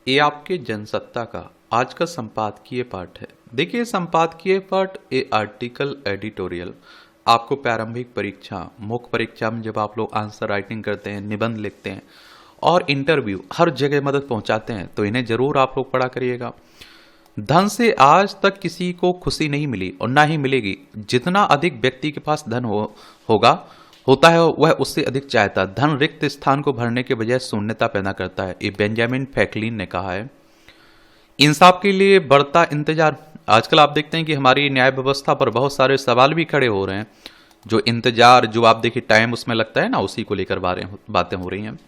ये आपके जनसत्ता का आज का संपादकीय पाठ है। देखिए, संपादकीय पाठ ए आर्टिकल एडिटोरियल आपको प्रारंभिक परीक्षा, मुख्य परीक्षा में जब आप लोग आंसर राइटिंग करते हैं, निबंध लिखते हैं और इंटरव्यू हर जगह मदद पहुंचाते हैं, तो इन्हें जरूर आप लोग पढ़ा करिएगा। धन से आज तक किसी को खुशी नहीं मिली और ना ही मिलेगी। जितना अधिक व्यक्ति के पास धन होता है वह उससे अधिक चाहता। धन रिक्त स्थान को भरने के बजाय शून्यता पैदा करता है, ये बेंजामिन फ्रैंकलिन ने कहा है। इंसाफ के लिए बढ़ता इंतजार। आजकल आप देखते हैं कि हमारी न्याय व्यवस्था पर बहुत सारे सवाल भी खड़े हो रहे हैं। जो इंतजार, जो आप देखिए टाइम उसमें लगता है ना, उसी को लेकर बातें हो रही हैं।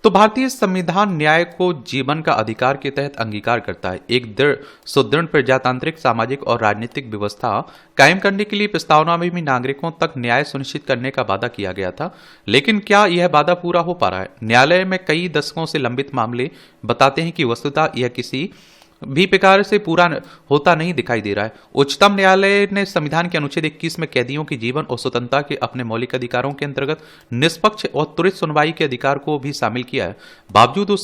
तो भारतीय संविधान न्याय को जीवन का अधिकार के तहत अंगीकार करता है। एक सुदृढ़ प्रजातांत्रिक, सामाजिक और राजनीतिक व्यवस्था कायम करने के लिए प्रस्तावना में भी नागरिकों तक न्याय सुनिश्चित करने का वादा किया गया था। लेकिन क्या यह वादा पूरा हो पा रहा है? न्यायालय में कई दशकों से लंबित मामले बताते हैं कि वस्तुतः यह किसी भी प्रकार से पूरा होता नहीं दिखाई दे रहा है। उच्चतम न्यायालय ने संविधान के अनुच्छेद 21 में कैदियों की जीवन और स्वतंत्रता के अपने मौलिक अधिकारों के अंतर्गत निष्पक्ष और त्वरित सुनवाई के अधिकार को भी शामिल किया है। बावजूद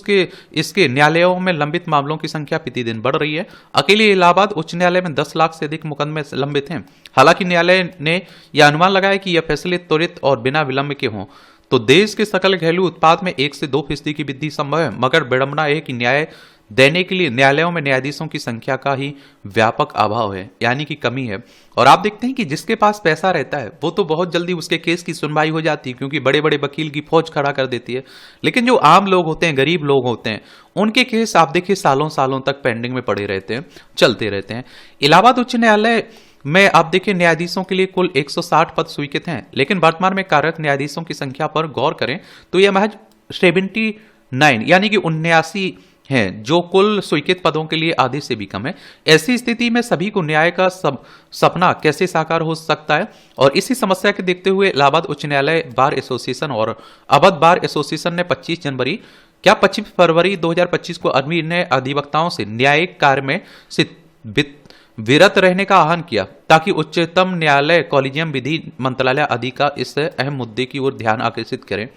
इसके न्यायालयों में लंबित मामलों की संख्या प्रतिदिन बढ़ रही है। अकेले इलाहाबाद उच्च न्यायालय में 10 लाख से अधिक मुकदमे लंबित हैं। हालांकि न्यायालय ने यह अनुमान लगाया कि यह फैसले त्वरित और बिना विलंब के हों तो देश के सकल घरेलू उत्पाद में 1 से 2% की वृद्धि संभव है। मगर विडंबना है कि न्याय देने के लिए न्यायालयों में न्यायाधीशों की संख्या का ही व्यापक अभाव है, यानी कि कमी है। और आप देखते हैं कि जिसके पास पैसा रहता है वो तो बहुत जल्दी उसके केस की सुनवाई हो जाती है, क्योंकि बड़े बड़े वकील की फौज खड़ा कर देती है। लेकिन जो आम लोग होते हैं, गरीब लोग होते हैं, उनके केस आप देखिए सालों सालों तक पेंडिंग में पड़े रहते हैं, चलते रहते हैं। इलाहाबाद उच्च न्यायालय में आप देखिए न्यायाधीशों के लिए कुल 160 पद स्वीकृत हैं। लेकिन वर्तमान में कार्यरत न्यायाधीशों की संख्या पर गौर करें तो यह महज 79 यानी कि 79 हैं, जो कुल स्वीकृत पदों के लिए आधे से भी कम है। ऐसी स्थिति में सभी को न्याय का सपना कैसे साकार हो सकता है? और इसी समस्या के देखते हुए इलाहाबाद उच्च न्यायालय बार एसोसिएशन और अवध बार एसोसिएशन ने 25 फरवरी 2025 को अन्य अधिवक्ताओं से न्यायिक कार्य में विरत रहने का आह्वान किया, ताकि उच्चतम न्यायालय कॉलेजियम विधि मंत्रालय आदि का इस अहम मुद्दे की ओर ध्यान आकर्षित करें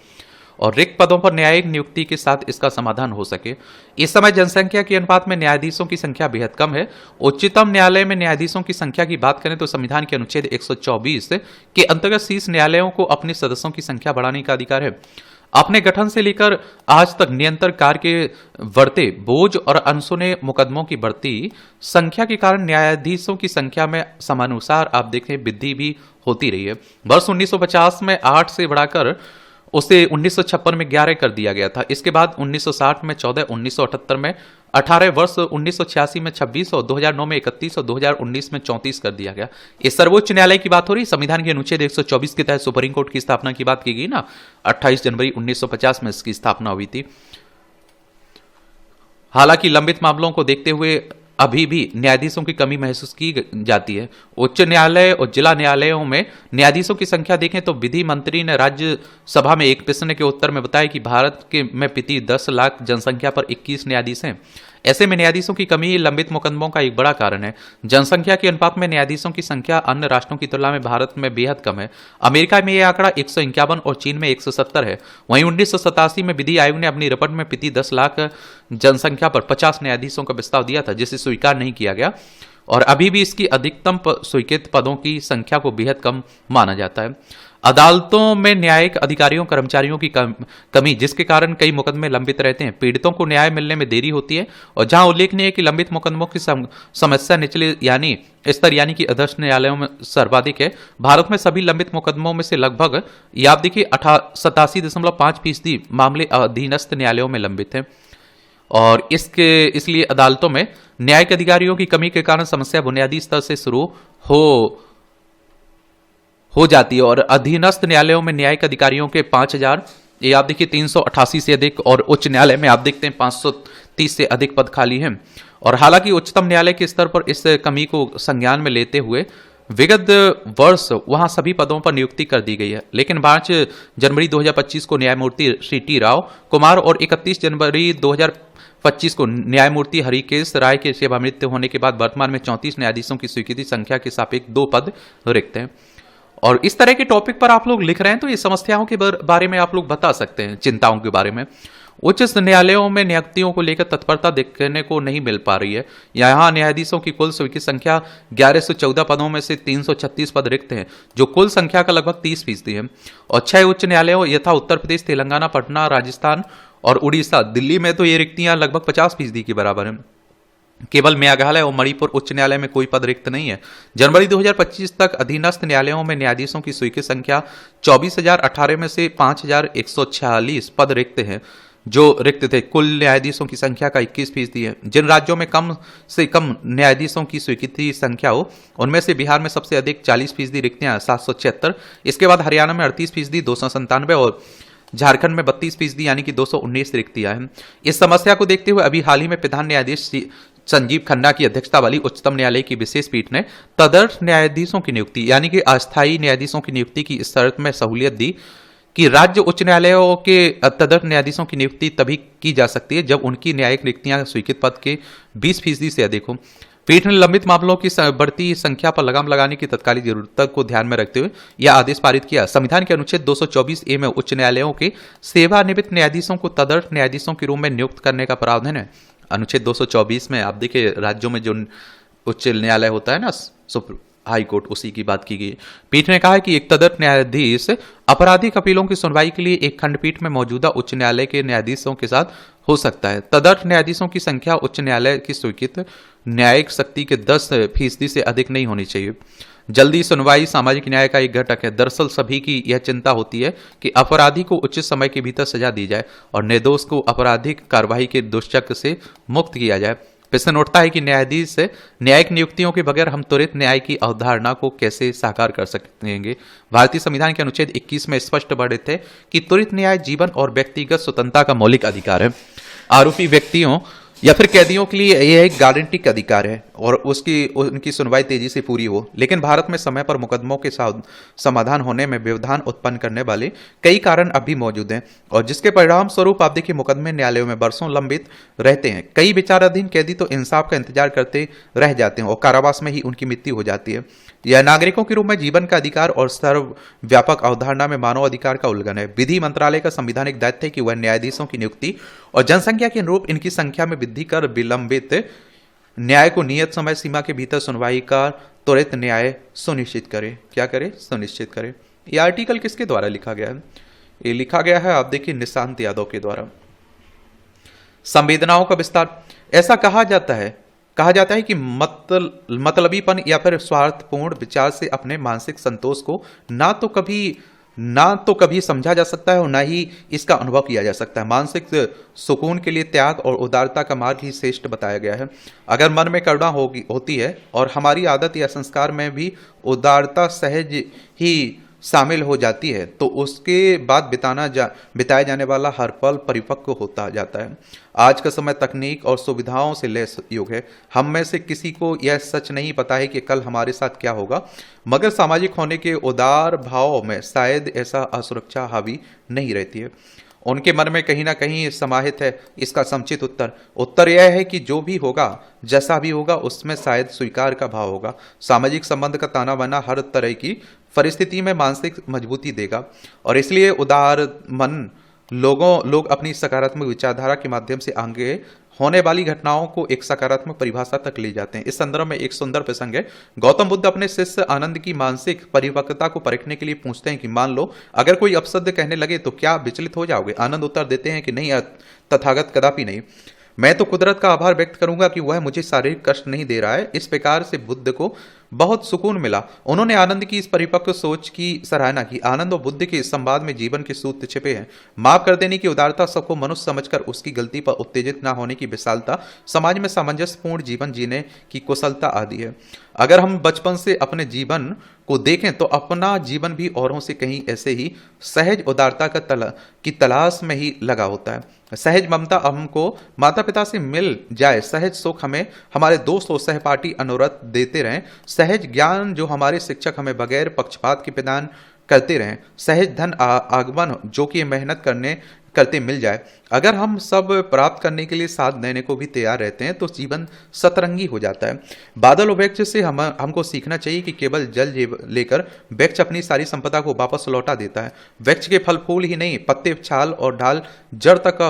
और रिक्त पदों पर न्यायिक नियुक्ति के साथ इसका समाधान हो सके। इस समय जनसंख्या के अनुपात में न्यायाधीशों की संख्या बेहद कम है। उच्चतम न्यायालय में न्यायाधीशों की संख्या की बात करें तो संविधान के अनुच्छेद 124 के अंतर्गत शीर्ष न्यायालयों को अपने सदस्यों की संख्या बढ़ाने का अधिकार है। अपने गठन से लेकर आज तक निरंतर कार्य के बढ़ते बोझ और अनसुने मुकदमों की बढ़ती संख्या के कारण न्यायाधीशों की संख्या में समानुसार आप देखें वृद्धि भी होती रही है। वर्ष 1950 में 8 से बढ़ाकर उसे 1956 में 11 कर दिया गया था। इसके बाद 1960 में 14, 1978 में 18, वर्ष 1986 में 26 और 2009 में 31 और 2019 में 34 कर दिया गया। इस सर्वोच्च न्यायालय की बात हो रही। संविधान के अनुच्छेद 124 के तहत सुप्रीम कोर्ट की स्थापना की बात की गई ना, 28 जनवरी 1950 में इसकी स्थापना हुई थी। हालांकि लंबित मामलों को देखते हुए अभी भी न्यायाधीशों की कमी महसूस की जाती है। उच्च न्यायालय और जिला न्यायालयों में न्यायाधीशों की संख्या देखें तो विधि मंत्री ने राज्यसभा में एक प्रश्न के उत्तर में बताया कि भारत के में प्रति 10 लाख जनसंख्या पर 21 न्यायाधीश हैं। ऐसे में न्यायाधीशों की कमी लंबित मुकदमों का एक बड़ा कारण है। जनसंख्या के अनुपात में न्यायाधीशों की संख्या अन्य राष्ट्रों की तुलना में भारत में बेहद कम है। अमेरिका में यह आंकड़ा 151 और चीन में 170 है। वहीं 1987 में विधि आयोग ने अपनी रिपोर्ट में प्रति 10 लाख जनसंख्या पर 50 न्यायाधीशों का प्रस्ताव दिया था, जिसे स्वीकार नहीं किया गया और अभी भी इसकी अधिकतम स्वीकृत पदों की संख्या को बेहद कम माना जाता है। अदालतों में न्यायिक अधिकारियों कर्मचारियों की कमी, जिसके कारण कई मुकदमे लंबित रहते हैं। पीड़ितों को न्याय मिलने में देरी होती है और जहां उल्लेखनीय है कि लंबित मुकदमों की समस्या निचले स्तर यानी कि अधीनस्थ न्यायालयों में सर्वाधिक है। भारत में सभी लंबित मुकदमों में से लगभग आप देखिए 87.5% मामले अधीनस्थ न्यायालयों में लंबित हैं और इसलिए अदालतों में न्यायिक अधिकारियों की कमी के कारण समस्या बुनियादी स्तर से शुरू हो जाती है और अधीनस्थ न्यायालयों में न्यायिक अधिकारियों के 5000 ये आप देखिए 388 से अधिक और उच्च न्यायालय में आप देखते हैं 530 से अधिक पद खाली हैं। और हालांकि उच्चतम न्यायालय के स्तर पर इस कमी को संज्ञान में लेते हुए विगत वर्ष वहां सभी पदों पर नियुक्ति कर दी गई है। लेकिन 5 जनवरी 2025 को न्यायमूर्ति श्री टी राव कुमार और 31 जनवरी 2025 को न्यायमूर्ति हरिकेश राय के सेवानिवृत्त होने के बाद वर्तमान में 34 न्यायाधीशों की स्वीकृति संख्या के सापेक्ष 2 पद रिक्त हैं। और इस तरह के टॉपिक पर आप लोग लिख रहे हैं तो ये समस्याओं के बारे में आप लोग बता सकते हैं, चिंताओं के बारे में। उच्च न्यायालयों में नियुक्तियों को लेकर तत्परता देखने को नहीं मिल पा रही है। यहाँ न्यायाधीशों की कुल स्वीकृत संख्या 1114 पदों में से 336 पद रिक्त हैं, जो कुल संख्या का लगभग 30% है। और 6 उच्च न्यायालयों यथा उत्तर प्रदेश, तेलंगाना, पटना, राजस्थान और उड़ीसा, दिल्ली में तो ये रिक्तियां लगभग 50% के बराबर हैं। केवल मेघालय और मणिपुर उच्च न्यायालय में कोई पद रिक्त नहीं है। जनवरी 2025 तक अधीनस्थ न्यायालयों में न्यायाधीशों की स्वीकृत संख्या 24,018 में से 5,146 पद रिक्त हैं, जो रिक्त थे। कुल न्यायाधीशों की संख्या का 21% है। जिन राज्यों में कम से कम न्यायाधीशों की स्वीकृति संख्या हो, उनमें से बिहार में सबसे अधिक 40% रिक्तियां 776, इसके बाद हरियाणा में 38%, 297 और झारखंड में 32% यानी कि 219 रिक्तियां हैं। इस समस्या को देखते हुए अभी हाल ही में प्रधान न्यायाधीश संजीव खन्ना की अध्यक्षता वाली उच्चतम न्यायालय की विशेष पीठ ने तदर्थ न्यायाधीशों की नियुक्ति यानी कि अस्थायी न्यायाधीशों की नियुक्ति की इस शर्त में सहूलियत दी कि राज्य उच्च न्यायालयों के तदर्थ न्यायाधीशों की नियुक्ति तभी की जा सकती है जब उनकी न्यायिक रिक्तियां स्वीकृत पद के 20% से अधिक हो। पीठ ने लंबित मामलों की बढ़ती संख्या पर लगाम लगाने की तत्कालिक जरूरत को ध्यान में रखते हुए यह आदेश पारित किया। संविधान के अनुच्छेद 224A में उच्च न्यायालयों के सेवानिवृत्त न्यायाधीशों को तदर्थ न्यायाधीशों के रूप में नियुक्त करने का प्रावधान है। अनुच्छेद 224 में आप देखिए राज्यों में जो उच्च न्यायालय होता है ना, हाई कोर्ट, उसी की बात की गई। पीठ ने कहा है कि एक तदर्थ न्यायाधीश आपराधिक अपीलों की सुनवाई के लिए एक खंडपीठ में मौजूदा उच्च न्यायालय के न्यायाधीशों के साथ हो सकता है। तदर्थ न्यायाधीशों की संख्या उच्च न्यायालय की स्वीकृत न्यायिक शक्ति के 10% से अधिक नहीं होनी चाहिए। जल्दी सुनवाई सामाजिक न्याय का एक घटक है। दरअसल सभी की यह चिंता होती है कि अपराधी को उचित समय के भीतर सजा दी जाए और निर्दोष को आपराधिक कार्रवाई के दुष्चक्र से मुक्त किया जाए। प्रश्न उठता है कि न्यायाधीश से न्यायिक नियुक्तियों के बगैर हम त्वरित न्याय की अवधारणा को कैसे साकार कर सकेंगे। भारतीय संविधान के अनुच्छेद 21 में स्पष्ट वर्णित है कि त्वरित न्याय जीवन और व्यक्तिगत स्वतंत्रता का मौलिक अधिकार है। आरोपी व्यक्तियों या फिर कैदियों के लिए यह एक गारंटी अधिकार है और उनकी सुनवाई तेजी से पूरी हो। लेकिन भारत में समय पर मुकदमों के समाधान होने में व्यवधान उत्पन्न करने वाले कई कारण अभी मौजूद हैं और जिसके परिणाम स्वरूप आप देखिए मुकदमे न्यायालयों में बरसों लंबित रहते हैं। कई विचाराधीन कैदी तो इंसाफ का इंतजार करते रह जाते हैं और कारावास में ही उनकी मृत्यु हो जाती है। यह नागरिकों के रूप में जीवन का अधिकार और सर्वव्यापक अवधारणा में मानव अधिकार का उल्लंघन है। विधि मंत्रालय का संवैधानिक दायित्व है कि वह न्यायाधीशों की नियुक्ति और जनसंख्या के अनुरूप इनकी संख्या में वृद्धि कर विलंबित न्याय को नियत समय सीमा के भीतर सुनवाई का त्वरित न्याय सुनिश्चित करे। क्या करे? सुनिश्चित करे। यह आर्टिकल किसके द्वारा लिखा गया है? ये लिखा गया है आप देखिए निशांत यादव के द्वारा। संवेदनाओं का विस्तार। ऐसा कहा जाता है कि मतलबीपन या फिर स्वार्थपूर्ण विचार से अपने मानसिक संतोष को ना तो कभी समझा जा सकता है और ना ही इसका अनुभव किया जा सकता है। मानसिक सुकून के लिए त्याग और उदारता का मार्ग ही श्रेष्ठ बताया गया है। अगर मन में करुणा होती है और हमारी आदत या संस्कार में भी उदारता सहज ही शामिल हो जाती है तो उसके बाद बिताया जाने वाला हर पल परिपक्व होता जाता है। आज का समय तकनीक और सुविधाओं से लैस युग है। हम में से किसी को यह सच नहीं पता है कि कल हमारे साथ क्या होगा, मगर सामाजिक होने के उदार भाव में शायद ऐसा असुरक्षा हावी नहीं रहती है। उनके मन में कहीं ना कहीं समाहित है इसका समुचित उत्तर यह है कि जो भी होगा, जैसा भी होगा, उसमें शायद स्वीकार का भाव होगा। सामाजिक संबंध का ताना बाना हर तरह की परिस्थिति में मानसिक मजबूती देगा और इसलिए उदार मन लोग अपनी सकारात्मक विचारधारा के माध्यम से आगे होने वाली घटनाओं को एक सकारात्मक परिभाषा तक ले जाते हैं। इस संदर्भ में एक सुंदर प्रसंग है। गौतम बुद्ध अपने शिष्य आनंद की मानसिक परिपक्वता को परखने के लिए पूछते हैं कि मान लो अगर कोई अपशब्द कहने लगे तो क्या विचलित हो जाओगे? आनंद उत्तर देते हैं कि नहीं तथागत, कदापि नहीं। मैं तो कुदरत का आभार व्यक्त करूंगा कि वह मुझे शारीरिक कष्ट नहीं दे रहा है। इस प्रकार से बुद्ध को बहुत सुकून मिला। उन्होंने आनंद की इस परिपक्व सोच की सराहना की। आनंद और बुद्ध के इस संवाद में जीवन के सूत्र छिपे हैं। माफ कर देने की उदारता, सबको मनुष्य समझकर उसकी गलती पर उत्तेजित न होने की विशालता, समाज में सामंजस्यपूर्ण जीवन जीने की कुशलता आदि है। अगर हम बचपन से अपने जीवन को देखें तो अपना जीवन भी औरों से कहीं ऐसे ही सहज उदारता की तलाश में ही लगा होता है। सहज ममता हमको माता पिता से मिल जाए, सहज सुख हमें हमारे दोस्त और सहपाठी अनुरत देते रहें, सहज ज्ञान जो हमारे शिक्षक हमें बगैर पक्षपात के प्रदान करते रहें, सहज धन आगमन जो कि मेहनत करते मिल जाए। अगर हम सब प्राप्त करने के लिए साथ देने को भी तैयार रहते हैं तो जीवन सतरंगी हो जाता है। बादल और वृक्ष से हमको सीखना चाहिए कि केवल जल लेकर वृक्ष अपनी सारी संपदा को वापस लौटा देता है। वृक्ष के फल फूल ही नहीं, पत्ते, छाल और ढाल जड़ तक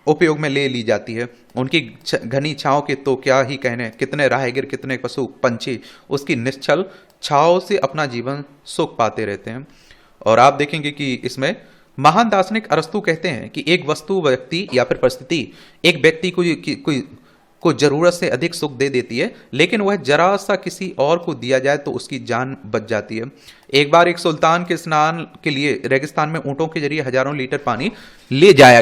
उपयोग में ले ली जाती है। उनकी घनी छांव के तो क्या ही कहने, कितने राहगीर, कितने पशु पंछी उसकी निश्चल छांव से अपना जीवन सुख पाते रहते हैं। और आप देखेंगे कि इसमें महान दार्शनिक अरस्तु कहते हैं कि एक वस्तु, व्यक्ति या फिर परिस्थिति एक व्यक्ति को जरूरत से अधिक सुख दे देती है, लेकिन वह जरा सा किसी और को दिया जाए तो उसकी जान बच जाती है। एक बार एक सुल्तान के स्नान के लिए रेगिस्तान में ऊंटों के जरिए हजारों लीटर पानी ले जाया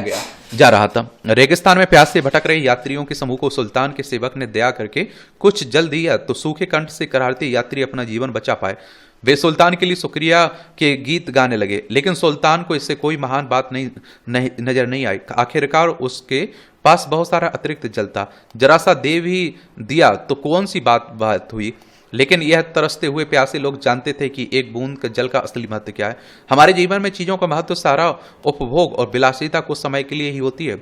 जा रहा था। रेगिस्तान में प्यास से भटक रहे यात्रियों के समूह को सुल्तान के सेवक ने दया करके कुछ जल दिया तो सूखे कंठ से कराहते यात्री अपना जीवन बचा पाए। वे सुल्तान के लिए शुक्रिया के गीत गाने लगे, लेकिन सुल्तान को इससे कोई महान बात नजर नहीं आई। आखिरकार उसके पास बहुत सारा अतिरिक्त जल था, जरा सा दे भी दिया तो कौन सी बात हुई। लेकिन यह तरसते हुए प्यासे लोग जानते थे कि एक बूंद का जल का असली महत्व क्या है। हमारे जीवन में चीजों का महत्व सारा उपभोग और विलासिता कुछ समय के लिए ही होती है,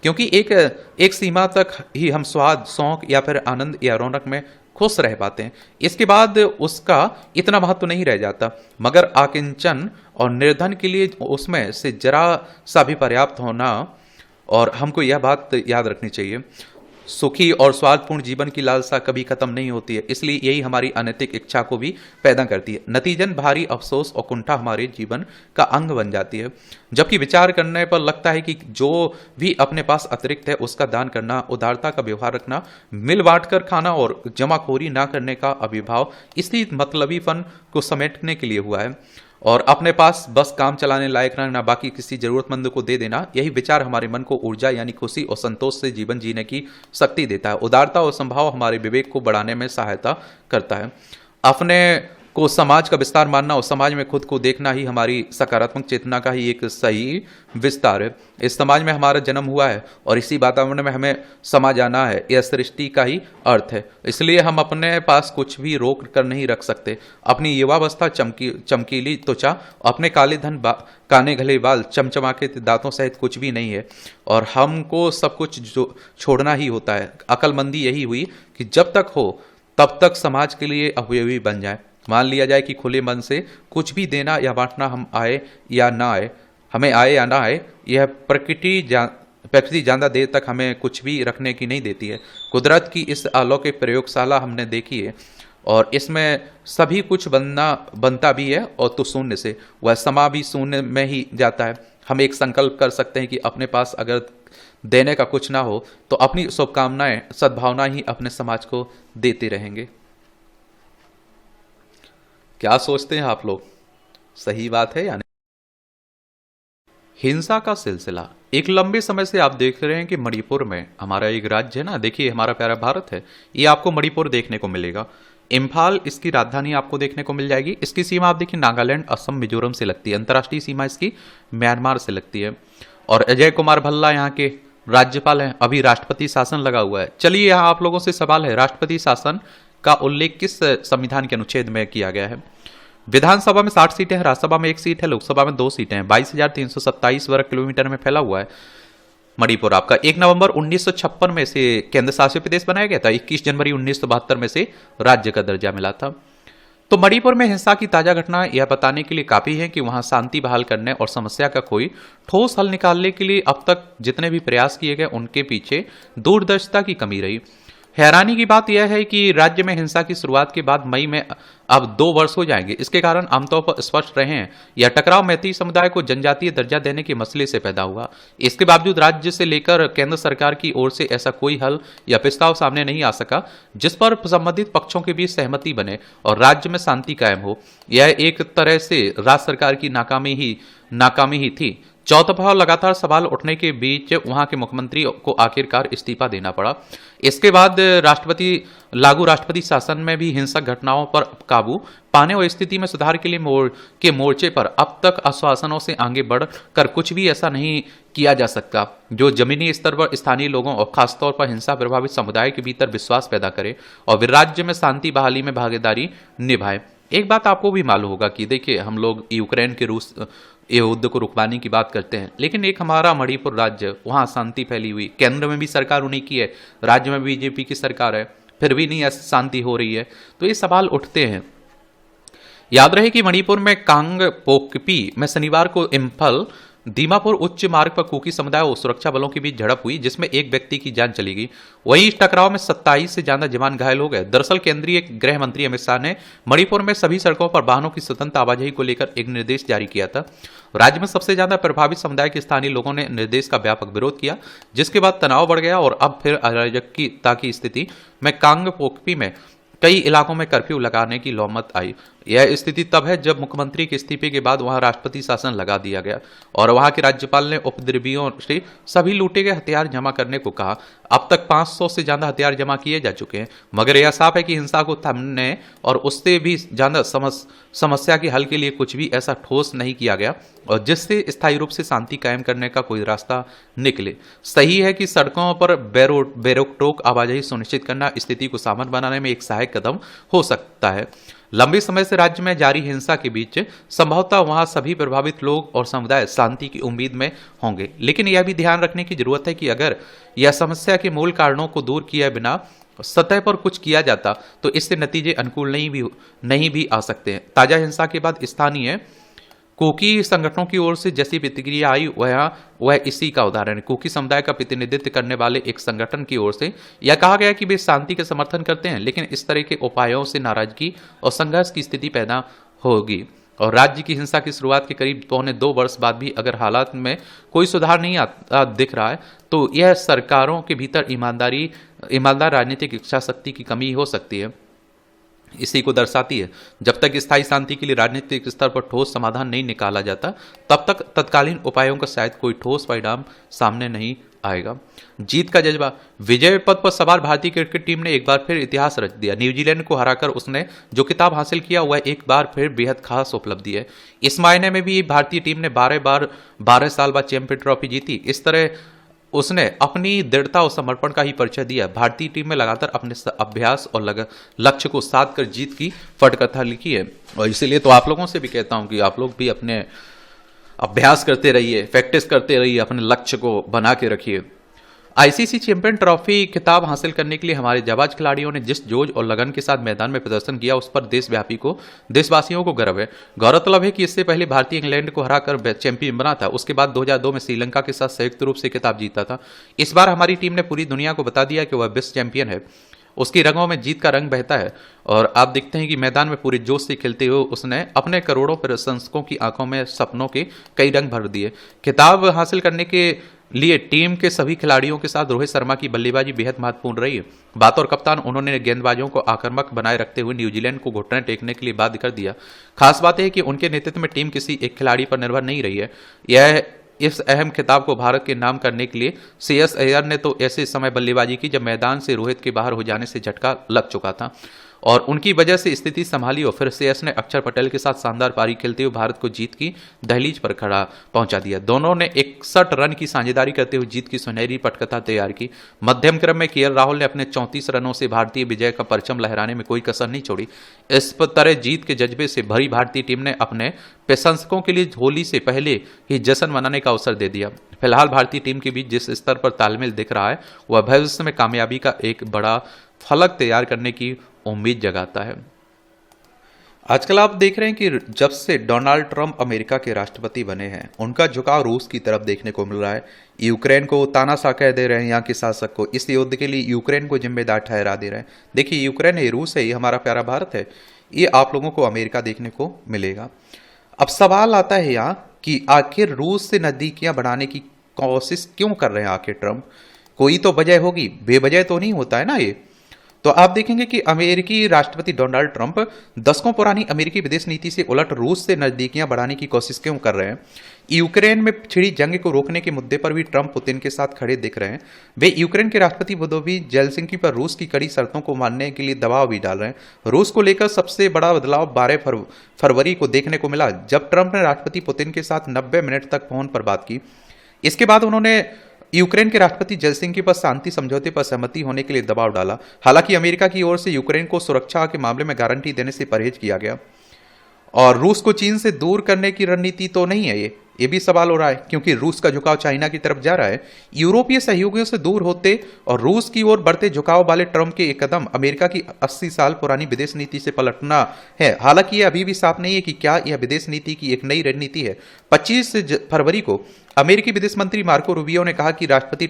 क्योंकि एक सीमा तक ही हम स्वाद, शौक या फिर आनंद या रौनक में खुश रह पाते हैं। इसके बाद उसका इतना महत्व नहीं रह जाता। मगर आकिंचन और निर्धन के लिए उसमें से जरा सा भी पर्याप्त होना, और हमको यह बात याद रखनी चाहिए, सुखी और स्वादपूर्ण जीवन की लालसा कभी खत्म नहीं होती है। इसलिए यही हमारी अनैतिक इच्छा को भी पैदा करती है। नतीजन भारी अफसोस और कुंठा हमारे जीवन का अंग बन जाती है। जबकि विचार करने पर लगता है कि जो भी अपने पास अतिरिक्त है उसका दान करना, उदारता का व्यवहार रखना, मिल बांट कर खाना और जमाखोरी ना करने का अभिभाव इसी मतलबीपन को समेटने के लिए हुआ है। और अपने पास बस काम चलाने लायक रहना, बाकी किसी जरूरतमंद को दे देना, यही विचार हमारे मन को ऊर्जा यानी खुशी और संतोष से जीवन जीने की शक्ति देता है। उदारता और संभाव हमारे विवेक को बढ़ाने में सहायता करता है। अपने को समाज का विस्तार मानना और समाज में खुद को देखना ही हमारी सकारात्मक चेतना का ही एक सही विस्तार है। इस समाज में हमारा जन्म हुआ है और इसी वातावरण में हमें समा जाना है, यह सृष्टि का ही अर्थ है। इसलिए हम अपने पास कुछ भी रोक कर नहीं रख सकते। अपनी युवावस्था, चमकीली त्वचा, अपने काले धन काने घले बाल, चमचमाके दांतों सहित कुछ भी नहीं है और हमको सब कुछ जो छोड़ना ही होता है। अक्लमंदी यही हुई कि जब तक हो तब तक समाज के लिए अवयवी बन जाए। मान लिया जाए कि खुले मन से कुछ भी देना या बांटना हमें आए या ना आए, यह प्रकृति ज्यादा देर तक हमें कुछ भी रखने की नहीं देती है। कुदरत की इस अलौकिक प्रयोगशाला हमने देखी है और इसमें सभी कुछ बनता भी है और तो शून्य से वह समा भी शून्य में ही जाता है। हम एक संकल्प कर सकते हैं कि अपने पास अगर देने का कुछ ना हो तो अपनी शुभकामनाएं, सद्भावना ही अपने समाज को देते रहेंगे। क्या सोचते हैं आप लोग, सही बात है या नहीं? हिंसा का सिलसिला एक लंबे समय से आप देख रहे हैं कि मणिपुर में, हमारा एक राज्य है ना, देखिए हमारा प्यारा भारत है, ये आपको मणिपुर देखने को मिलेगा। इम्फाल इसकी राजधानी आपको देखने को मिल जाएगी। इसकी सीमा आप देखिए नागालैंड, असम, मिजोरम से लगती है। अंतर्राष्ट्रीय सीमा इसकी म्यांमार से लगती है। और अजय कुमार भल्ला यहाँ के राज्यपाल हैं। अभी राष्ट्रपति शासन लगा हुआ है। चलिए यहाँ आप लोगों से सवाल है, राष्ट्रपति शासन का उल्लेख किस संविधान के अनुच्छेद में किया गया है? विधानसभा में 60 सीटें हैं, राज्यसभा में 1 सीट है, लोकसभा में 2 सीटें हैं। 22,327 वर्ग किलोमीटर में फैला हुआ है मणिपुर आपका। 1 नवंबर 1956 में से केंद्र शासित प्रदेश बनाया गया था। 21 जनवरी 1972 में से राज्य का दर्जा मिला था। तो मणिपुर में हिंसा की ताजा घटना यह बताने के लिए काफी है कि वहां शांति बहाल करने और समस्या का कोई ठोस हल निकालने के लिए अब तक जितने भी प्रयास किए गए उनके पीछे दूरदर्शिता की कमी रही। हैरानी की बात यह है कि राज्य में हिंसा की शुरुआत के बाद मई में अब 2 वर्ष हो जाएंगे। इसके कारण आमतौर पर स्पष्ट रहे हैं, यह टकराव मैती समुदाय को जनजातीय दर्जा देने के मसले से पैदा हुआ। इसके बावजूद राज्य से लेकर केंद्र सरकार की ओर से ऐसा कोई हल या प्रस्ताव सामने नहीं आ सका जिस पर संबंधित पक्षों के बीच सहमति बने और राज्य में शांति कायम हो। यह एक तरह से राज्य सरकार की नाकामी ही थी। चौथा दफा लगातार सवाल उठने के बीच वहां के मुख्यमंत्री को आखिरकार इस्तीफा देना पड़ा। इसके बाद राष्ट्रपति शासन में भी हिंसक घटनाओं पर काबू पाने और स्थिति में सुधार के लिए मोर्चे पर अब तक आश्वासनों से आगे बढ़कर कुछ भी ऐसा नहीं किया जा सकता जो जमीनी स्तर पर स्थानीय लोगों और खासतौर पर हिंसा प्रभावित समुदाय के भीतर विश्वास पैदा करे और वे राज्य में शांति बहाली में भागीदारी निभाए। एक बात आपको भी मालूम होगा कि देखिए हम लोग यूक्रेन के रूस युद्ध को रुकवाने की बात करते हैं, लेकिन एक हमारा मणिपुर राज्य, वहां शांति फैली हुई, केंद्र में भी सरकार उन्हीं की है, राज्य में बीजेपी की सरकार है, फिर भी नहीं शांति हो रही है। तो ये सवाल उठते हैं। याद रहे कि मणिपुर में कांगपोकपी में शनिवार को इम्फल दीमापुर उच्च मार्ग पर कुकी समुदाय और सुरक्षा बलों के बीच झड़प हुई, जिसमें एक व्यक्ति की जान चली गई। वहीं इस टकराव में 27 से ज्यादा जवान घायल हो गए। दरअसल केंद्रीय गृह मंत्री अमित शाह ने मणिपुर में सभी सड़कों पर वाहनों की स्वतंत्र आवाजाही को लेकर एक निर्देश जारी किया था। राज्य में सबसे ज्यादा प्रभावित समुदाय के स्थानीय लोगों ने निर्देश का व्यापक विरोध किया, जिसके बाद तनाव बढ़ गया और अब फिर अराजकता की स्थिति में कांगपोकपी में कई इलाकों में कर्फ्यू लगाने की नौबत आई। यह स्थिति तब है जब मुख्यमंत्री के इस्तीफे के बाद वहां राष्ट्रपति शासन लगा दिया गया और वहां के राज्यपाल ने उपद्रवियों से सभी लूटे गए हथियार जमा करने को कहा। अब तक 500 से ज्यादा हथियार जमा किए जा चुके हैं, मगर यह साफ है कि हिंसा को थमने और उससे भी ज्यादा समस्या के हल के लिए कुछ भी ऐसा ठोस नहीं किया गया और जिससे स्थायी रूप से शांति कायम करने का कोई रास्ता निकले। सही है कि सड़कों पर बेरोक-टोक आवाजाही सुनिश्चित करना स्थिति को सामान्य बनाने में एक सहायक कदम हो सकता है। लंबे समय से राज्य में जारी हिंसा के बीच संभवतः वहां सभी प्रभावित लोग और समुदाय शांति की उम्मीद में होंगे, लेकिन यह भी ध्यान रखने की जरूरत है कि अगर यह समस्या के मूल कारणों को दूर किए बिना सतह पर कुछ किया जाता तो इससे नतीजे अनुकूल नहीं भी आ सकते हैं। ताजा हिंसा के बाद स्थानीय कुकी संगठनों की ओर से जैसी प्रतिक्रिया आई वह इसी का उदाहरण है। कुकी समुदाय का प्रतिनिधित्व करने वाले एक संगठन की ओर से यह कहा गया कि वे शांति का समर्थन करते हैं, लेकिन इस तरह के उपायों से नाराजगी और संघर्ष की स्थिति पैदा होगी और राज्य की हिंसा की शुरुआत के करीब 1.25 वर्ष बाद भी अगर हालात में कोई सुधार नहीं आता दिख रहा है तो यह सरकारों के भीतर ईमानदार राजनीतिक इच्छा शक्ति की कमी हो सकती है। इसी को दर्शाती है। जब तक स्थायी शांति के लिए राजनीतिक स्तर पर ठोस समाधान नहीं निकाला जाता तब तक तत्कालीन उपायों का शायद कोई ठोस परिणाम सामने नहीं आएगा। जीत का जज्बा। विजय पद पर सवार भारतीय क्रिकेट टीम ने एक बार फिर इतिहास रच दिया। न्यूजीलैंड को हराकर उसने जो खिताब हासिल किया वह एक बार फिर बेहद खास उपलब्धि है। इस मायने में भी भारतीय टीम ने 12 साल बाद चैंपियन ट्रॉफी जीती। इस तरह उसने अपनी दृढ़ता और समर्पण का ही परिचय दिया। भारतीय टीम में लगातार अपने अभ्यास और लक्ष्य को साध कर जीत की पटकथा लिखी है और इसीलिए तो आप लोगों से भी कहता हूं कि आप लोग भी अपने अभ्यास करते रहिए, प्रैक्टिस करते रहिए, अपने लक्ष्य को बना के रखिए। आईसीसी चैंपियन ट्रॉफी खिताब हासिल करने के लिए हमारे जाबाज खिलाड़ियों ने जिस जोश और लगन के साथ मैदान में प्रदर्शन किया उस पर देशवासियों को गर्व है। गौरतलब है कि इससे पहले भारतीय इंग्लैंड को हराकर चैंपियन बना था। उसके बाद 2002 में श्रीलंका के साथ संयुक्त रूप से खिताब जीता था। इस बार हमारी टीम ने पूरी दुनिया को बता दिया कि वह विश्व चैंपियन है। उसकी रंगों में जीत का रंग बहता है और आप देखते हैं कि मैदान में पूरे जोश से खेलते हुए उसने अपने करोड़ों प्रशंसकों की आंखों में सपनों के कई रंग भर दिए। खिताब हासिल करने के लिए टीम के सभी खिलाड़ियों के साथ रोहित शर्मा की बल्लेबाजी बेहद महत्वपूर्ण रही है। बतौर कप्तान उन्होंने गेंदबाजों को आक्रामक बनाए रखते हुए न्यूजीलैंड को घुटने टेकने के लिए बाध्य कर दिया। खास बात है कि उनके नेतृत्व में टीम किसी एक खिलाड़ी पर निर्भर नहीं रही है। यह इस अहम खिताब को भारत के नाम करने के लिए श्रेयस अय्यर ने तो ऐसे समय बल्लेबाजी की जब मैदान से रोहित के बाहर हो जाने से झटका लग चुका था और उनकी वजह से स्थिति संभाली और फिर श्रेयस ने अक्षर पटेल के साथ शानदार पारी खेलते हुए भारत को जीत की दहलीज पर खड़ा पहुंचा दिया। दोनों ने 61 रन की साझेदारी करते हुए जीत की सुनहरी पटकथा तैयार की। मध्यम क्रम में केएल राहुल ने अपने 34 रनों से भारतीय विजय का परचम लहराने में कोई कसर नहीं छोड़ी। इस तरह जीत के जज्बे से भरी भारतीय टीम ने अपने प्रशंसकों के लिए होली से पहले ही जश्न मनाने का अवसर दे दिया। फिलहाल भारतीय टीम के बीच जिस स्तर पर तालमेल दिख रहा है वह भविष्य में कामयाबी का एक बड़ा फलक तैयार करने की उम्मीद जगाता है। आजकल आप देख रहे हैं कि जब से डोनाल्ड ट्रंप अमेरिका के राष्ट्रपति बने हैं उनका झुकाव रूस की तरफ देखने को मिल रहा है। यूक्रेन को तानाशाह कह दे रहे हैं, यहाँ के शासक को। इस युद्ध के लिए यूक्रेन को जिम्मेदार ठहरा दे रहे हैं। देखिए यूक्रेन है, रूस है, ये हमारा प्यारा भारत है। ये आप लोगों को अमेरिका देखने को मिलेगा। अब सवाल आता है यहाँ कि आखिर रूस से नजदीकियां बढ़ाने की कोशिश क्यों कर रहे हैं आखिर ट्रंप? कोई तो वजह होगी, बेवजह तो नहीं होता है ना ये। तो आप देखेंगे कि अमेरिकी राष्ट्रपति डोनाल्ड ट्रंप दशकों पुरानी अमेरिकी विदेश नीति से उलट रूस से नजदीकियां बढ़ाने की कोशिश क्यों कर रहे हैं? यूक्रेन में छिड़ी जंग को रोकने के मुद्दे पर भी ट्रंप पुतिन के साथ खड़े दिख रहे हैं। वे यूक्रेन के राष्ट्रपति वोलोदिमीर जेलेंस्की पर रूस की कड़ी शर्तों को मानने के लिए दबाव भी डाल रहे हैं। रूस को लेकर सबसे बड़ा बदलाव 12 फरवरी को देखने को मिला जब ट्रंप ने राष्ट्रपति पुतिन के साथ 90 मिनट तक फोन पर बात की। इसके बाद उन्होंने यूक्रेन के राष्ट्रपति जेलेंस्की पर शांति समझौते पर सहमति होने के लिए दबाव डाला। हालांकि अमेरिका की ओर से यूक्रेन को सुरक्षा के मामले में गारंटी देने से परहेज किया गया और रूस को चीन से दूर करने की रणनीति तो नहीं है ये। ये भी सवाल हो रहा है, क्योंकि रूस का झुकाव चाइना की तरफ जा रहा है। यूरोपीय सहयोगियों से दूर होते और रूस की ओर बढ़ते झुकाव वाले ट्रंप के एक कदम अमेरिका की 80 साल पुरानी विदेश नीति से पलटना है। हालांकि यह अभी भी साफ नहीं है कि क्या यह विदेश नीति की एक नई रणनीति है। 25 फरवरी को अमेरिकी विदेश मंत्री मार्को रूबियो ने कहा कि राष्ट्रपति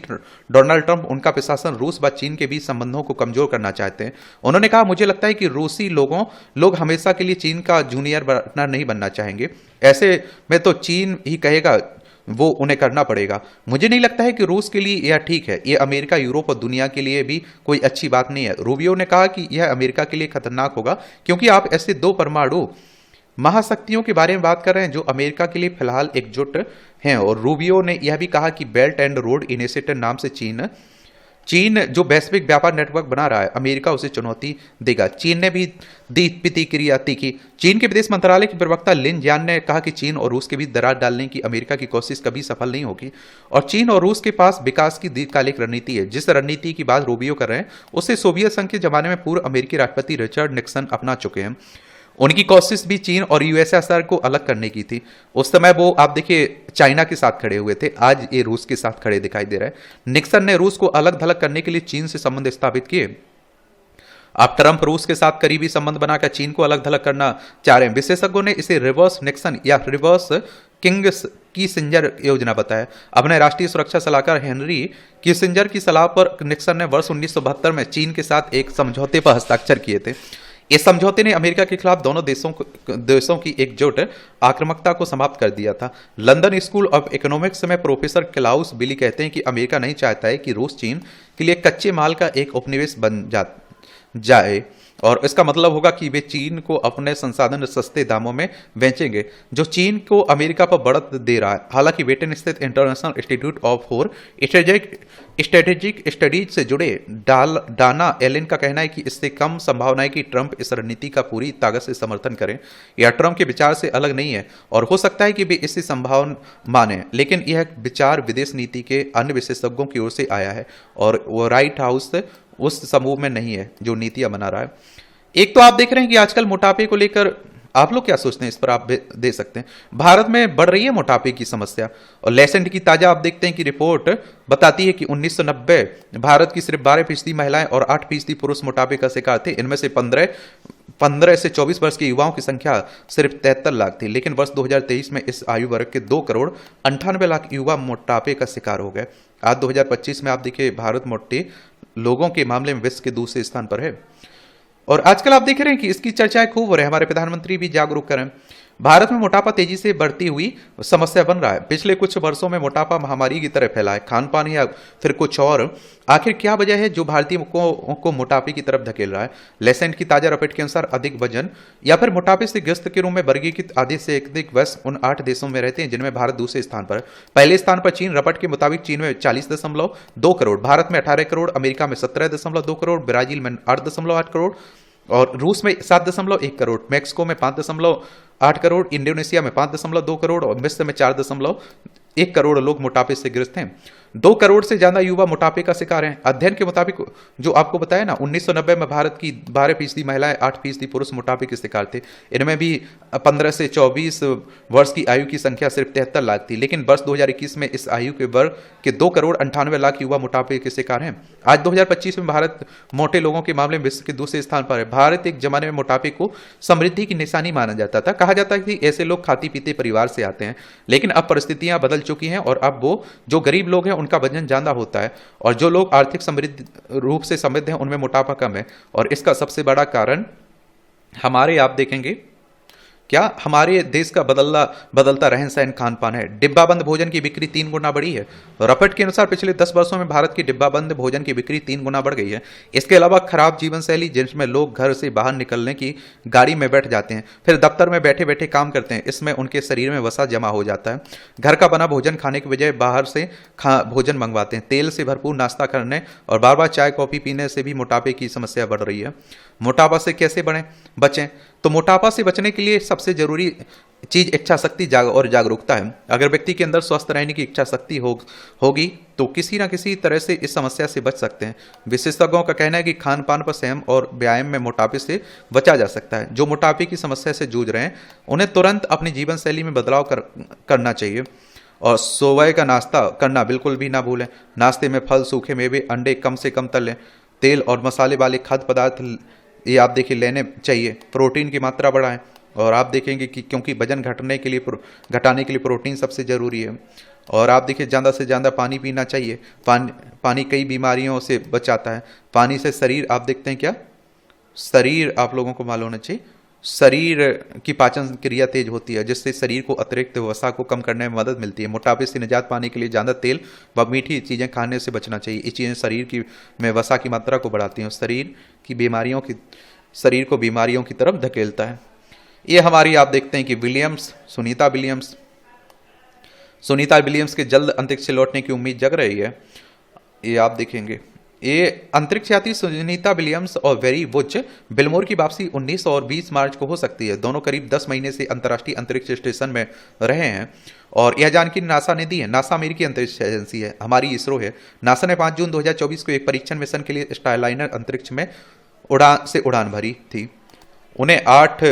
डोनाल्ड ट्रंप उनका प्रशासन रूस व चीन के बीच संबंधों को कमजोर करना चाहते हैं। उन्होंने कहा, मुझे लगता है कि रूसी लोग हमेशा के लिए चीन का जूनियर पार्टनर नहीं बनना चाहेंगे। ऐसे में तो चीन ही कहेगा वो उन्हें करना पड़ेगा। मुझे नहीं लगता है कि रूस के लिए यह ठीक है। यह अमेरिका, यूरोप और दुनिया के लिए भी कोई अच्छी बात नहीं है। रूबियो ने कहा कि यह अमेरिका के लिए खतरनाक होगा, क्योंकि आप ऐसे दो परमाणु महाशक्तियों के बारे में बात कर रहे हैं जो अमेरिका के लिए फिलहाल एकजुट हैं। और रूबियो ने यह भी कहा कि बेल्ट एंड रोड इनिशिएटिव नाम से चीन जो वैश्विक व्यापार नेटवर्क बना रहा है, अमेरिका उसे चुनौती देगा। चीन ने भी दी प्रतिक्रिया तीखी। चीन के विदेश मंत्रालय के प्रवक्ता लिन जियान ने कहा कि चीन और रूस के बीच दरार डालने की अमेरिका की कोशिश कभी सफल नहीं होगी और चीन और रूस के पास विकास की दीर्घकालिक रणनीति है। जिस रणनीति की बात रूबियो कर रहे हैं उसे सोवियत संघ के जमाने में पूर्व अमेरिकी राष्ट्रपति रिचर्ड निक्सन अपना चुके हैं। उनकी कोशिश भी चीन और यूएसएसआर को अलग करने की थी। उस समय वो आप देखिए चाइना के साथ खड़े हुए थे, आज ये रूस के साथ खड़े दिखाई दे रहे हैं। निक्सन ने रूस को अलग थलग करने के लिए चीन से संबंध स्थापित किए। अब ट्रंप रूस के साथ करीबी संबंध बनाकर चीन को अलग थलग करना चाह रहे हैं। विशेषज्ञों ने इसे रिवर्स निक्सन या रिवर्स किसिंजर योजना बताया। अपने राष्ट्रीय सुरक्षा सलाहकार हेनरी किसिंजर की सलाह पर निक्सन ने वर्ष 1972 में चीन के साथ एक समझौते पर हस्ताक्षर किए थे। इस समझौते ने अमेरिका के खिलाफ दोनों देशों की एकजुट आक्रामकता को समाप्त कर दिया था। लंदन स्कूल ऑफ इकोनॉमिक्स में प्रोफेसर क्लाउस बिली कहते हैं कि अमेरिका नहीं चाहता है कि रूस चीन के लिए कच्चे माल का एक उपनिवेश बन जाए और इसका मतलब होगा कि वे चीन को अपने संसाधन सस्ते दामों में बेचेंगे, जो चीन को अमेरिका पर बढ़त दे रहा है। हालांकि ब्रिटेन स्थित international institute for strategic studies से जुड़े डाना एलन का कहना है कि इससे कम संभावना है कि ट्रंप इस रणनीति का पूरी ताकत से समर्थन करें। यह ट्रंप के विचार से अलग नहीं है और हो सकता है कि वे इसे संभावना माने, लेकिन यह विचार विदेश नीति के अन्य विशेषज्ञों की ओर से आया है और वो व्हाइट हाउस उस समूह में नहीं है जो नीतियां बना रहा है। एक तो आप देख रहे हैं कि आजकल मोटापे को लेकर आप लोग क्या सोचते हैं, इस पर आप दे सकते हैं। भारत में बढ़ रही है मोटापे की समस्या और लेसेंट की ताजा आप देखते हैं कि रिपोर्ट बताती है कि 1990 भारत की सिर्फ 12% महिलाएं और 8% पुरुष मोटापे का शिकार थे। इनमें से 15 से 24 वर्ष के युवाओं की संख्या सिर्फ 73 लाख थी, लेकिन वर्ष 2023 में इस आयु वर्ग के 2 करोड़ 98 लाख युवा मोटापे का शिकार हो गए। आज 2025 में आप देखिए भारत मोटे लोगों के मामले में विश्व के दूसरे स्थान पर है और आजकल आप देख रहे हैं कि इसकी चर्चाएं खूब हो रही है। हमारे प्रधानमंत्री भी जागरूक करें। भारत में मोटापा तेजी से बढ़ती हुई समस्या बन रहा है। पिछले कुछ वर्षों में मोटापा महामारी की तरह फैला है। खान पान या फिर कुछ और, आखिर क्या वजह है जो भारतीय को मोटापे की तरफ धकेल रहा है? लेसेंट की ताजा रिपोर्ट के अनुसार अधिक वजन या फिर मोटापे से ग्रस्त के रूप में वर्गीकृत आधे से अधिक वयस्क उन 8 देशों में रहते हैं जिनमें भारत दूसरे स्थान पर है। पहले स्थान पर चीन। रिपोर्ट के मुताबिक चीन में 40.2 करोड़, भारत में 18 करोड़, अमेरिका में 17.2 करोड़, ब्राजील में 8.8 करोड़ और रूस में 7.1 करोड़, मैक्सिको में 5.8 करोड़, इंडोनेशिया में 5.2 करोड़ और मिस्र में 4.1 करोड़ लोग मोटापे से ग्रस्त हैं। 2 करोड़ से ज्यादा युवा मोटापे का शिकार हैं। अध्ययन के मुताबिक जो आपको बताया ना, 1990 में भारत की 12% महिलाएं, 8% पुरुष मोटापे के शिकार थे। इनमें भी 15 से 24 वर्ष की आयु की संख्या सिर्फ 73 लाख थी, लेकिन वर्ष 2021 में इस आयु के वर्ग के 2 करोड़ 98 लाख युवा मोटापे के शिकार हैं। आज 2025 में भारत मोटे लोगों के मामले में विश्व के दूसरे स्थान पर है। भारत एक जमाने में मोटापे को समृद्धि की निशानी माना जाता था। कहा जाता है कि ऐसे लोग खाती पीते परिवार से आते हैं, लेकिन अब परिस्थितियां बदल चुकी हैं और अब वो जो गरीब लोग हैं उनका वजन ज्यादा होता है और जो लोग आर्थिक समृद्ध रूप से समृद्ध हैं उनमें मोटापा कम है। और इसका सबसे बड़ा कारण हमारे, आप देखेंगे क्या, हमारे देश का बदलता रहन सहन खान पान है। डिब्बाबंद भोजन की बिक्री 3 गुना बढ़ी है। रिपोर्ट के अनुसार पिछले 10 वर्षों में भारत की डिब्बाबंद भोजन की बिक्री 3 गुना बढ़ गई है। इसके अलावा खराब जीवन शैली, जिसमें लोग घर से बाहर निकलने की गाड़ी में बैठ जाते हैं, फिर दफ्तर में बैठे बैठे काम करते हैं, इसमें उनके शरीर में वसा जमा हो जाता है। घर का बना भोजन खाने के बजाय बाहर से भोजन मंगवाते हैं। तेल से भरपूर नाश्ता करने और बार बार चाय कॉफी पीने से भी मोटापे की समस्या बढ़ रही है। मोटापा से कैसे बचें? तो मोटापा से बचने के लिए सबसे जरूरी चीज इच्छा शक्ति और जागरूकता है। अगर व्यक्ति के अंदर स्वस्थ रहने की इच्छा शक्ति होगी तो किसी ना किसी तरह से इस समस्या से बच सकते हैं। विशेषज्ञों का कहना है कि खान पान पर संयम और व्यायाम में मोटापे से बचा जा सकता है। जो मोटापे की समस्या से जूझ रहे हैं उन्हें तुरंत अपनी जीवन शैली में बदलाव करना चाहिए। और सुबह का नाश्ता करना बिल्कुल भी ना भूलें। नाश्ते में फल, सूखे मेवे, अंडे कम से कम तलें। तेल और मसाले वाले खाद्य पदार्थ ये आप देखिए लेने चाहिए। प्रोटीन की मात्रा बढ़ाएं। और आप देखेंगे कि क्योंकि वजन घटाने के लिए प्रोटीन सबसे ज़रूरी है। और आप देखिए ज़्यादा से ज़्यादा पानी पीना चाहिए। पानी कई बीमारियों से बचाता है। पानी से शरीर, आप देखते हैं क्या, शरीर आप लोगों को मालूम होना चाहिए, शरीर की पाचन क्रिया तेज होती है, जिससे शरीर को अतिरिक्त वसा को कम करने में मदद मिलती है। मोटापे से निजात पाने के लिए ज़्यादा तेल व मीठी चीज़ें खाने से बचना चाहिए। ये चीज़ें शरीर में वसा की मात्रा को बढ़ाती हैं और शरीर को बीमारियों की तरफ धकेलता है। ये हमारी आप देखते हैं कि सुनीता विलियम्स के जल्द अंतरिक्ष से लौटने की उम्मीद जग रही है। ये आप देखेंगे, ये अंतरिक्ष यात्री सुनीता विलियम्स और वेरी वुच बिलमोर की वापसी 19 और 20 मार्च को हो सकती है। दोनों करीब 10 महीने से अंतर्राष्ट्रीय अंतरिक्ष स्टेशन में रहे हैं और यह जानकारी नासा ने दी है। नासा अमेरिकी अंतरिक्ष एजेंसी है, हमारी इसरो है। नासा ने 5 जून 2024 को एक परीक्षण मिशन के लिए स्टारलाइनर अंतरिक्ष में उड़ान भरी थी। उन्हें 8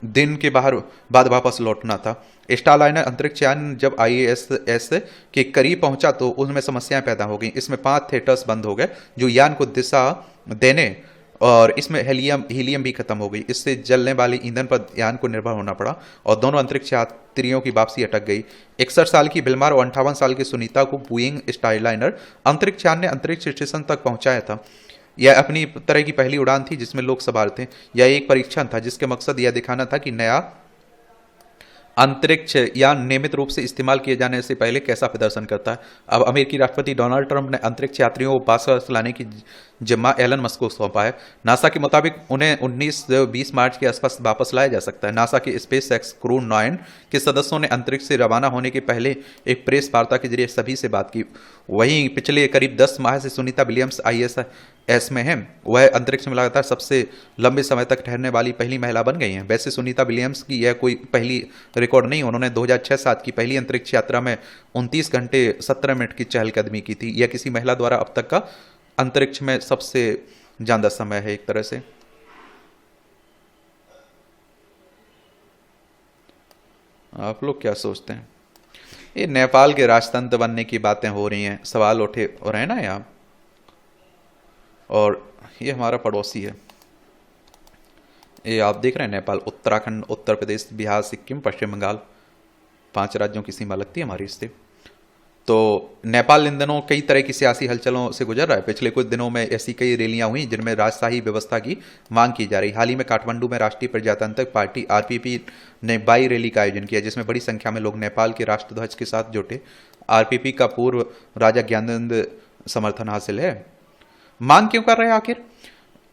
दिन के बाद वापस लौटना था। स्टारलाइनर अंतरिक्ष यान जब ISS के करीब पहुंचा तो उसमें समस्याएं पैदा हो गई। इसमें 5 थिएटर्स बंद हो गए जो यान को दिशा देने, और इसमें हीलियम भी खत्म हो गई। इससे जलने वाले ईंधन पर यान को निर्भर होना पड़ा और दोनों अंतरिक्ष यात्रियों की वापसी अटक गई। 61 साल की बिलमार और 58 साल की सुनीता को बोइंग स्टारलाइनर अंतरिक्ष यान ने अंतरिक्ष स्टेशन तक पहुंचाया था। यह अपनी तरह की पहली उड़ान थी जिसमें लोग सवार थे। यह एक परीक्षण था जिसके मकसद यह दिखाना था कि नया अंतरिक्ष यान नियमित रूप से इस्तेमाल किए जाने से पहले कैसा प्रदर्शन करता है। अब अमेरिकी राष्ट्रपति डोनाल्ड ट्रंप ने अंतरिक्ष यात्रियों को वापस लाने की जिम्मा एलन मस्क को सौंपा है। नासा के मुताबिक उन्हें 19-20 मार्च के आसपास वापस लाया जा सकता है। नासा के स्पेस एक्स क्रू 9 के सदस्यों ने अंतरिक्ष से रवाना होने के पहले एक प्रेस वार्ता के जरिए सभी से बात की। वहीं पिछले करीब 10 माह से सुनीता विलियम्स ISS में है। वह अंतरिक्ष में लगातार सबसे लंबे समय तक ठहरने वाली पहली महिला बन गई हैं। वैसे सुनीता विलियम्स की यह कोई पहली रिकॉर्ड नहीं। उन्होंने 2006-7 की पहली अंतरिक्ष यात्रा में 29 घंटे 17 मिनट की चहलकदमी की थी। यह किसी महिला द्वारा अब तक का अंतरिक्ष में सबसे ज्यादा समय है एक तरह से। आप लोग क्या सोचते हैं? ये नेपाल के राजतंत्र बनने की बातें हो रही हैं, सवाल उठे और है ना यहाँ। और ये हमारा पड़ोसी है, ये आप देख रहे हैं नेपाल, उत्तराखंड, उत्तर प्रदेश, बिहार, सिक्किम, पश्चिम बंगाल, 5 राज्यों की सीमा लगती है हमारी इससे। तो नेपाल इन दिनों कई तरह की सियासी हलचलों से गुजर रहा है। पिछले कुछ दिनों में ऐसी कई रैलियां हुई जिनमें राजशाही व्यवस्था की मांग की जा रही। हाल ही में काठमांडू में राष्ट्रीय प्रजातांत्रिक पार्टी RPP ने 22 रैली का आयोजन किया जिसमें बड़ी संख्या में लोग नेपाल के राष्ट्रध्वज के साथ जुटे। RPP का पूर्व राजा ज्ञानेंद्र समर्थन हासिल है। मांग क्यों कर रहे हैं आखिर?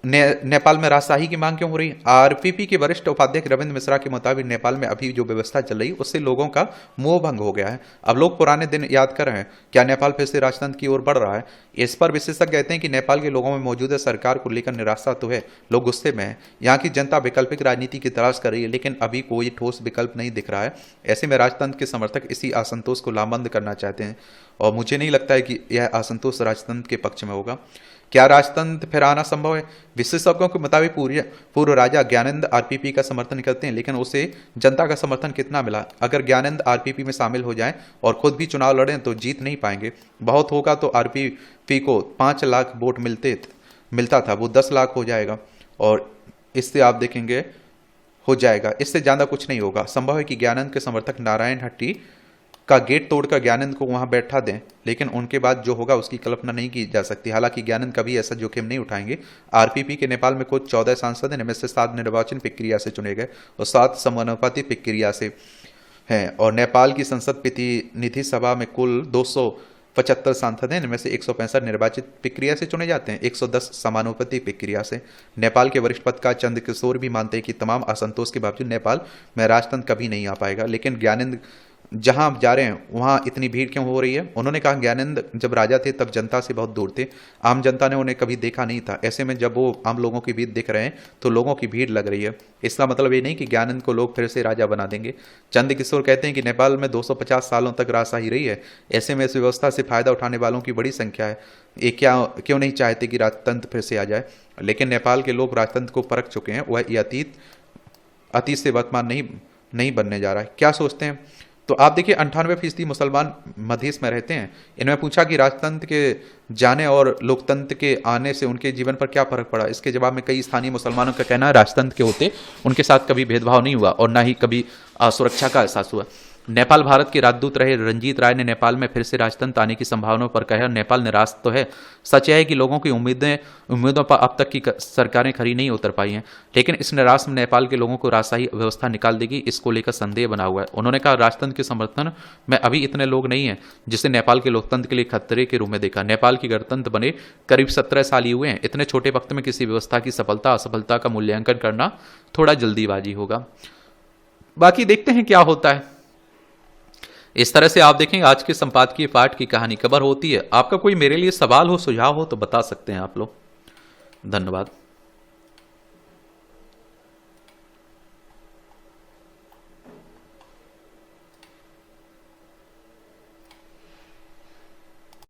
नेपाल में राजशाही की मांग क्यों हो रही? RPP के वरिष्ठ उपाध्यक्ष रविंद्र मिश्रा के मुताबिक नेपाल में अभी जो व्यवस्था चल रही उससे लोगों का मोह भंग हो गया है। अब लोग पुराने दिन याद कर रहे हैं। क्या नेपाल फिर से राजतंत्र की ओर बढ़ रहा है? इस पर विशेषज्ञ कहते हैं कि नेपाल के लोगों में मौजूदा सरकार को लेकर निराशा तो है, लोग गुस्से में हैं। यहाँ की जनता वैकल्पिक राजनीति की तलाश कर रही है लेकिन अभी कोई ठोस विकल्प नहीं दिख रहा है। ऐसे में राजतंत्र के समर्थक इसी असंतोष को लामबंद करना चाहते हैं और मुझे नहीं लगता है कि यह असंतोष राजतंत्र के पक्ष में होगा। क्या राजतंत्र फिर आना संभव है? विशेषज्ञों के मुताबिक पूर्व राजा ज्ञानेंद्र RPP का समर्थन करते हैं लेकिन उसे जनता का समर्थन कितना मिला? अगर ज्ञानेंद्र RPP में शामिल हो जाएं और खुद भी चुनाव लड़ें तो जीत नहीं पाएंगे। बहुत होगा तो RPP को 5 लाख वोट मिलता था, वो 10 लाख हो जाएगा और इससे आप देखेंगे हो जाएगा। इससे ज़्यादा कुछ नहीं होगा। संभव है कि ज्ञानेंद्र के समर्थक नारायण हट्टी का गेट तोड़कर ज्ञानेंद्र को वहां बैठा दें लेकिन उनके बाद जो होगा उसकी कल्पना नहीं की जा सकती। हालांकि ज्ञानेंद्र कभी ऐसा जोखिम नहीं उठाएंगे। RPP के नेपाल में कुल 14 सांसद हैं, इनमें से 7 निर्वाचन प्रक्रिया से चुने गए और 7 समानुपातिक प्रक्रिया से हैं। और नेपाल की संसद प्रतिनिधि सभा में कुल 275 सांसद हैं, इनमें से 165 निर्वाचित प्रक्रिया से चुने जाते हैं, 110 समानुपातिक प्रक्रिया से। नेपाल के वरिष्ठ पत्रकार चंद्रकिशोर भी मानते हैं कि तमाम असंतोष के बावजूद नेपाल में राजतंत्र कभी नहीं आ पाएगा लेकिन ज्ञानेंद्र जहां आप जा रहे हैं वहां इतनी भीड़ क्यों हो रही है? उन्होंने कहा ज्ञानेंद्र जब राजा थे तब जनता से बहुत दूर थे, आम जनता ने उन्हें कभी देखा नहीं था, ऐसे में जब वो आम लोगों के बीच दिख रहे हैं तो लोगों की भीड़ लग रही है। इसका मतलब ये नहीं कि ज्ञानेंद्र को लोग फिर से राजा बना देंगे। चंद्रकिशोर कहते हैं कि नेपाल में 250 सालों तक राजशाही रही है, ऐसे में इस व्यवस्था से फायदा उठाने वालों की बड़ी संख्या है। ये क्यों नहीं चाहते कि राजतंत्र फिर से आ जाए? लेकिन नेपाल के लोग राजतंत्र को परख चुके हैं, वह ये अतीत से वर्तमान नहीं बनने जा रहा है। क्या सोचते हैं? तो आप देखिए 98% मुसलमान मध्य में रहते हैं। इन्हें पूछा कि राजतंत्र के जाने और लोकतंत्र के आने से उनके जीवन पर क्या फर्क पड़ा। इसके जवाब में कई स्थानीय मुसलमानों का कहना है राजतंत्र के होते उनके साथ कभी भेदभाव नहीं हुआ और ना ही कभी असुरक्षा का एहसास हुआ। नेपाल भारत के राजदूत रहे रंजीत राय ने नेपाल में फिर से राजतंत्र आने की संभावनाओं पर कहा, नेपाल निराश तो है। सच है कि लोगों की उम्मीदों पर अब तक की सरकारें खरी नहीं उतर पाई हैं, लेकिन इस निराश में नेपाल के लोगों को राजशाही व्यवस्था निकाल देगी, इसको लेकर संदेह बना हुआ है। उन्होंने कहा राजतंत्र के समर्थन में अभी इतने लोग नहीं हैं जिसे नेपाल के लोकतंत्र के लिए खतरे के रूप में देखा। नेपाल की गणतंत्र बने करीब 17 साल ही हुए हैं। इतने छोटे वक्त में किसी व्यवस्था की सफलता असफलता का मूल्यांकन करना थोड़ा जल्दीबाजी होगा। बाकी देखते हैं क्या होता है। इस तरह से आप देखेंगे आज के संपादकीय पाठ की कहानी कवर होती है। आपका कोई मेरे लिए सवाल हो सुझाव हो तो बता सकते हैं आप लोग। धन्यवाद।